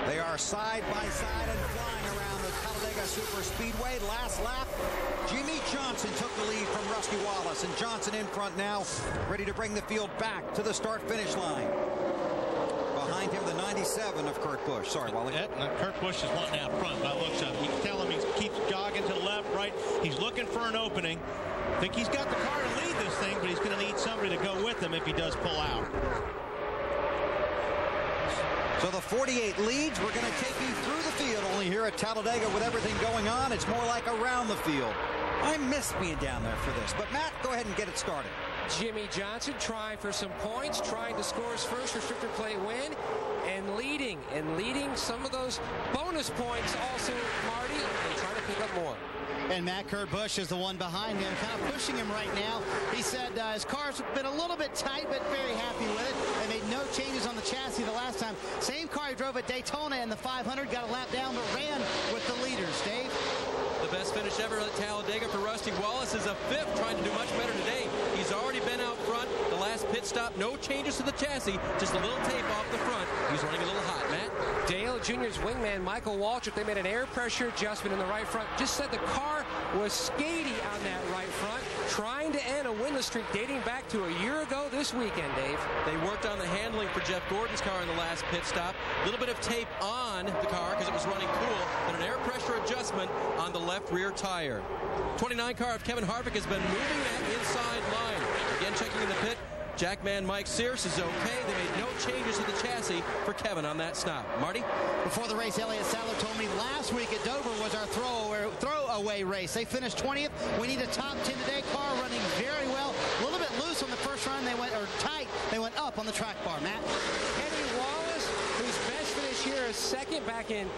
They are side by side and flying around the Talladega Superspeedway. Last lap, Jimmy Johnson took the lead from Rusty Wallace, and Johnson in front now, ready to bring the field back to the start-finish line. Behind him, the 97 of Kurt Busch. Sorry, Wally. Kurt Busch is wanting out front by the looks of it. You can tell him he keeps jogging to the left, right. He's looking for an opening. I think he's got the car to lead this thing, but he's going to need somebody to go with him if he does pull out. So the 48 leads. We're going to take you through the field only here at Talladega with everything going on. It's more like around the field. I miss being down there for this. But, Matt, go ahead and get it started. Jimmy Johnson trying for some points, trying to score his first restrictor plate win, and leading some of those bonus points also, Marty, and trying to pick up more. And Matt, Kurt Busch is the one behind him, kind of pushing him right now. He said his car's been a little bit tight, but very happy with it. They made no changes on the chassis the last time. Same car he drove at Daytona in the 500, got a lap down, but ran with the leaders. Dave? The best finish ever at Talladega for Rusty Wallace is a fifth, trying to do much better today. He's already been out front. The last pit stop, no changes to the chassis, just a little tape off the front. He's running a little hot, Matt. Dale Jr.'s wingman, Michael Waltrip, they made an air pressure adjustment in the right front. Just said the car was skatey on that right front, trying to end a winless streak dating back to a year ago this weekend, Dave. They worked on the handling for Jeff Gordon's car in the last pit stop. A little bit of tape on the car because it was running cool, and an air pressure adjustment on the left rear tire. 29 car of Kevin Harvick has been moving that inside line. Again, checking in the pit. Jackman Mike Sears is okay. They made no changes to the chassis for Kevin on that stop. Marty? Before the race, Elliott Sadler told me last week at Dover was our throwaway race. They finished 20th. We need a top 10 today. Car running very well. A little bit loose on the first run. They went, or tight. They went up on the track bar. Matt? Kenny Wallace, whose best finish here is second back in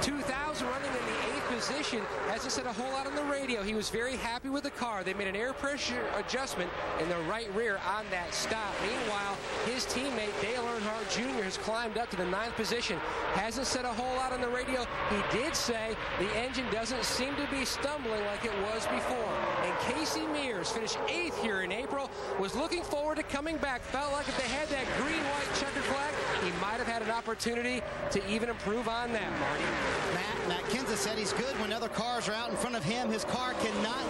2000, running in the 8th position, hasn't said a whole lot on the radio. He was very happy with the car. They made an air pressure adjustment in the right rear on that stop. Meanwhile, his teammate Dale Earnhardt Jr. has climbed up to the 9th position. Hasn't said a whole lot on the radio. He did say the engine doesn't seem to be stumbling like it was before. And Casey Mears finished 8th here in April. Was looking forward to coming back. Felt like if they had that green-white checkered flag, he might have had an opportunity to even improve on that, Marty. Matt Kenseth said he's good when other cars are out in front of him. His car cannot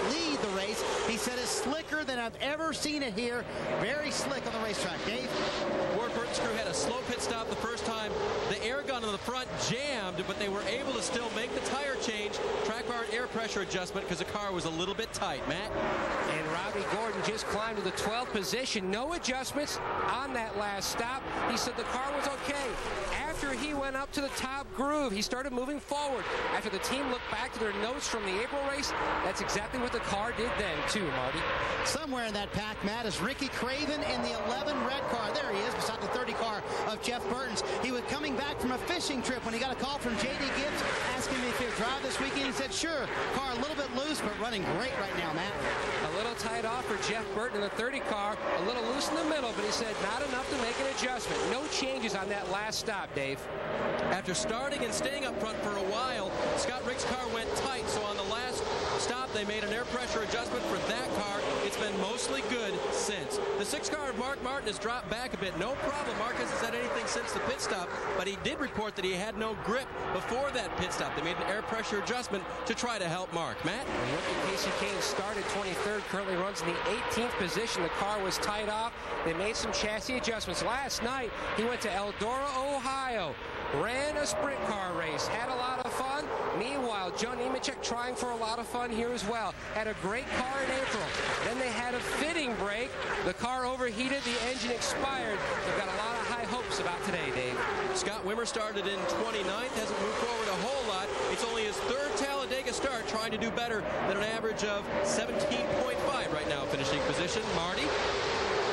lead the race. He said it's slicker than I've ever seen it here. Very slick on the racetrack. Dave? Ward Burton's crew had a slow pit stop the first time. The air gun on the front jammed, but they were able to still make the tire change. Track bar and air pressure adjustment because the car was a little bit tight. Matt? And Robbie Gordon just climbed to the 12th position. No adjustments on that last stop. He said the car was okay. After he went up to the top groove, he started moving forward. After the team looked back to their notes from the April race, that's exactly what the car did then, too, Marty. Somewhere in that pack, Matt, is Ricky Craven in the 11 red car. There he is, beside the 30 car of Jeff Burton's. He was coming back from a fishing trip when he got a call from J.D. Gibbs asking me if he would drive this weekend. He said, sure. Car a little bit loose, but running great right now, Matt. A little tight off for Jeff Burton in the 30 car. A little loose in the middle, but he said not enough to make an adjustment. No changes on that last stop, Dave. After starting and staying up front for a while, Scott Rick's car went tight, so on the last stop they made an air pressure adjustment for that car. It's been mostly good since. The 6 car of Mark Martin has dropped back a bit. No problem. Mark hasn't said anything since the pit stop, but he did report that he had no grip before that pit stop. They made an air pressure adjustment to try to help Mark. Matt? Casey Kane started 23rd, currently runs in the 18th position. The car was tight off. They made some chassis adjustments. Last night, he went to Eldora, Ohio, ran a sprint car race, had a lot of fun. Meanwhile, Joe Nemechek trying for a lot of fun here as well. Had a great car in April. Then they had a fitting break. The car overheated. The engine expired. They've got a lot of high hopes about today, Dave. Scott Wimmer started in 29th. Hasn't moved forward a whole lot. It's only his 3rd Talladega start, trying to do better than an average of 17.5 right now, finishing position. Marty?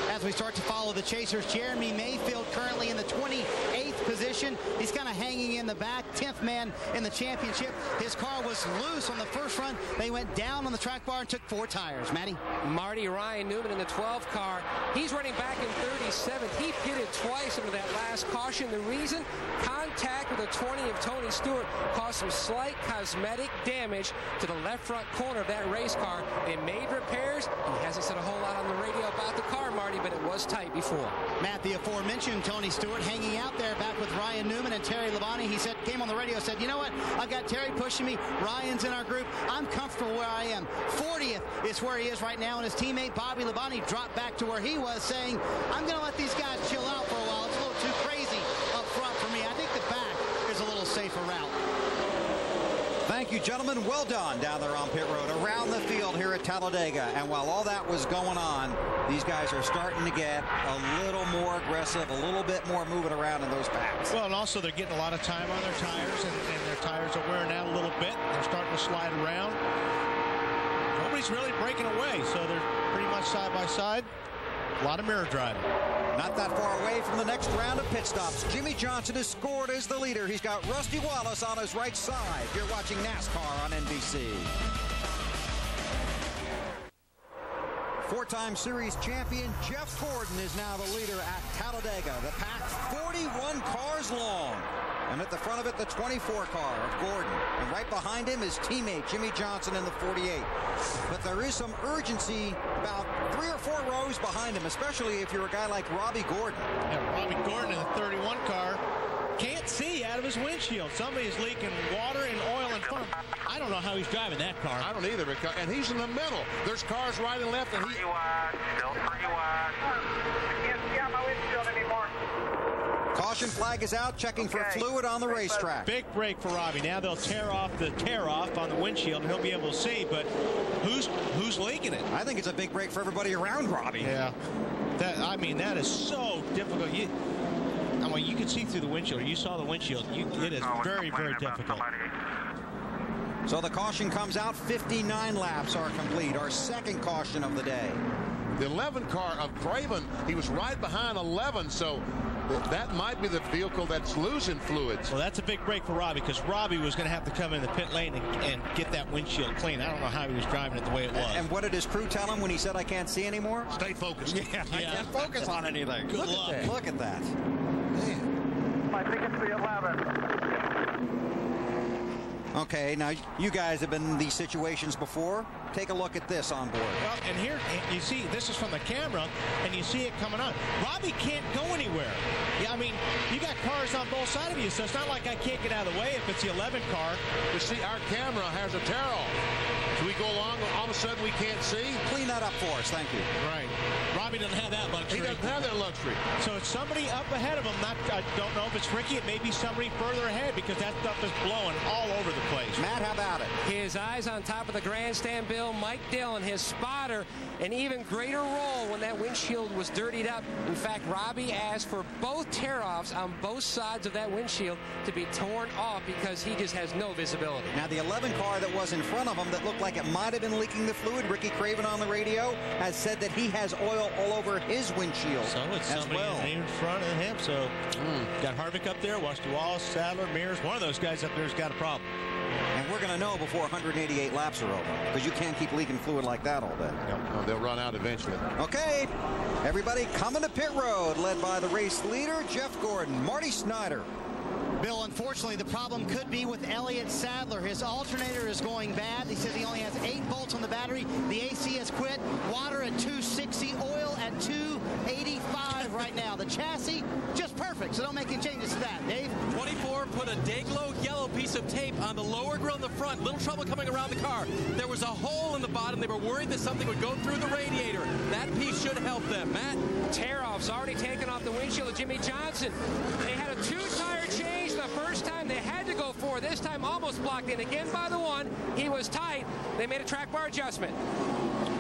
As we start to follow the chasers, Jeremy Mayfield currently in the 28th position. He's kind of hanging in the back, 10th man in the championship. His car was loose on the first run. They went down on the track bar and took 4 tires. Matty? Marty Ryan Newman in the 12 car. He's running back in 37th. He pitted twice under that last caution. The reason? Contact with the 20 of Tony Stewart caused some slight cosmetic damage to the left front corner of that race car. They made repairs. He hasn't said a whole lot on the radio about the car, Marty, but it was tight before. Matt, the aforementioned Tony Stewart hanging out there back with Ryan Newman and Terry Labonte. He said, came on the radio, said, you know what? I've got Terry pushing me. Ryan's in our group. I'm comfortable where I am. 40th is where he is right now, and his teammate Bobby Labonte dropped back to where he was, saying, I'm going to let these guys chill out for a while. It's a little too crazy up front for me. I think the back is a little safer route. Thank you, gentlemen. Well done down there on pit road, around the field here at Talladega. And while all that was going on, these guys are starting to get a little more aggressive, a little bit more moving around in those packs. Well, and also they're getting a lot of time on their tires, and their tires are wearing out a little bit. They're starting to slide around. Nobody's really breaking away, so they're pretty much side by side. A lot of mirror driving. Not that far away from the next round of pit stops. Jimmy Johnson is scored as the leader. He's got Rusty Wallace on his right side. You're watching NASCAR on NBC. Four-time series champion Jeff Gordon is now the leader at Talladega. The pack 41 cars long. And at the front of it, the 24 car of Gordon. And right behind him is teammate Jimmy Johnson in the 48. But there is some urgency about 3 or 4 rows behind him, especially if you're a guy like Robbie Gordon. Yeah, Robbie Gordon in the 31 car can't see out of his windshield. Somebody's leaking water and oil in front of him. I don't know how he's driving that car. I don't either, and he's in the middle. There's cars right and left, and he... Pretty wide, still pretty wide. I can't see out my windshield anymore. Caution flag is out, checking for fluid on the racetrack. Big break for Robbie. Now they'll tear off the tear-off on the windshield, and he'll be able to see, but who's leaking it? I think it's a big break for everybody around Robbie. Yeah. That is so difficult. You can see through the windshield. You saw the windshield. It is very, very difficult. So the caution comes out. 59 laps are complete. Our second caution of the day. The 11 car of Craven, he was right behind 11, so that might be the vehicle that's losing fluids. Well, that's a big break for Robbie, because Robbie was going to have to come in the pit lane and get that windshield clean. I don't know how he was driving it the way it was. And what did his crew tell him when he said, I can't see anymore? Stay focused. Yeah, I can't focus on anything. Good luck. Look at that. I think it's the 11. Okay, now you guys have been in these situations before. Take a look at this on board. Well, and here you see this is from the camera, and you see it coming on. Robbie can't go anywhere. Yeah, I mean, you got cars on both sides of you, so it's not like I can't get out of the way if it's the 11 car. You see, our camera has a tear-off. So we go along, all of a sudden we can't see. Clean that up for us, thank you. Right. Robbie doesn't have that luxury. He doesn't have that luxury. So it's somebody up ahead of him. I don't know if it's Ricky. It may be somebody further ahead, because that stuff is blowing all over the place. Matt, how about it? His eyes on top of the grandstand, Bill. Mike Dillon, his spotter, an even greater role when that windshield was dirtied up. In fact, Robbie asked for both tear-offs on both sides of that windshield to be torn off, because he just has no visibility. Now, the 11 car that was in front of him that looked like it might have been leaking the fluid, Ricky Craven on the radio has said that he has oil all over his windshield So it's as somebody well. in front of him. So got Harvick up there, Rusty Wallace, Sadler, Mears. One of those guys up there has got a problem. And we're going to know before 188 laps are over, because you can't keep leaking fluid like that all day. No, they'll run out eventually. Okay, everybody coming to pit road, led by the race leader, Jeff Gordon. Marty Snyder. Bill, unfortunately, the problem could be with Elliott Sadler. His alternator is going bad. He says he only has 8 volts on the battery. The AC has quit. Water at 260, oil at 285 right now. The chassis, just perfect, so don't make any changes to that. Dave? 24 put a Dayglow yellow piece of tape on the lower grill in the front. Little trouble coming around the car. There was a hole in the bottom. They were worried that something would go through the radiator. That piece should help them. Matt? Tear-offs already taken off the windshield of Jimmy Johnson. They had a 2-tire change the first time. They had to go 4. This time almost blocked in again by the 1. He was tight. They made a track bar adjustment.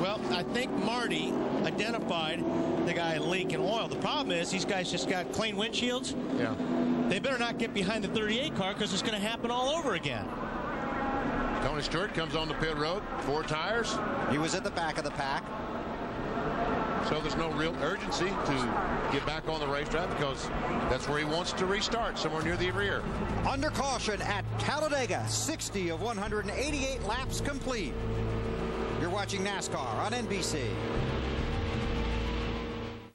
Well, I think Marty identified the guy leaking oil. The problem is these guys just got clean windshields. Yeah. They better not get behind the 38 car, because it's going to happen all over again. Tony Stewart comes on the pit road, 4 tires. He was at the back of the pack. So there's no real urgency to get back on the racetrack, because that's where he wants to restart, somewhere near the rear. Under caution at Talladega, 60 of 188 laps complete. You're watching NASCAR on NBC.